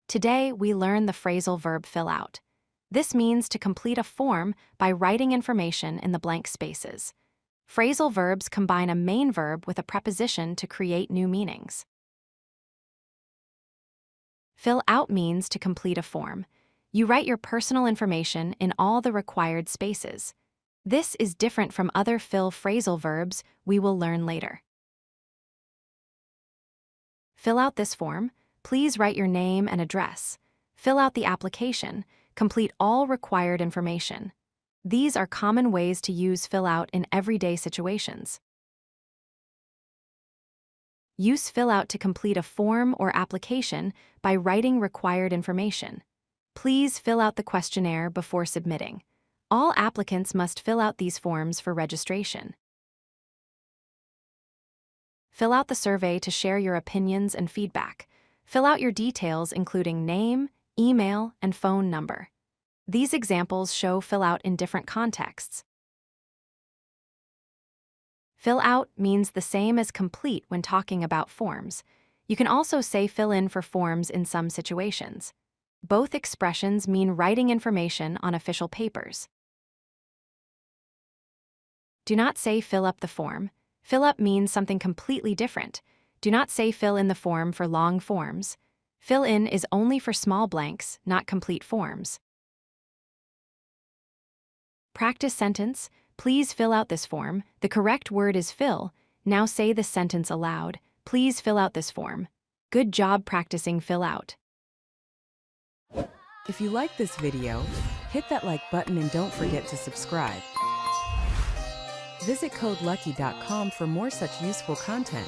Today, we learn the phrasal verb fill out. This means to complete a form by writing information in the blank spaces. Phrasal verbs combine a main verb with a preposition to create new meanings. Fill out means to complete a form. You write your personal information in all the required spaces. This is different from other fill phrasal verbs we will learn later. Fill out this form. Please write your name and address. Fill out the application. Complete all required information. These are common ways to use fill out in everyday situations. Use fill out to complete a form or application by writing required information. Please fill out the questionnaire before submitting. All applicants must fill out these forms for registration. Fill out the survey to share your opinions and feedback. Fill out your details including name, email, and phone number. These examples show fill out in different contexts. Fill out means the same as complete when talking about forms. You can also say fill in for forms in some situations. Both expressions mean writing information on official papers. Do not say fill up the form. Fill up means something completely different. Do not say fill in the form for long forms. Fill in is only for small blanks, not complete forms. Practice sentence. Please fill out this form. The correct word is fill. Now say the sentence aloud. Please fill out this form. Good job practicing fill out. If you like this video, hit that like button and don't forget to subscribe. Visit codelucky.com for more such useful content.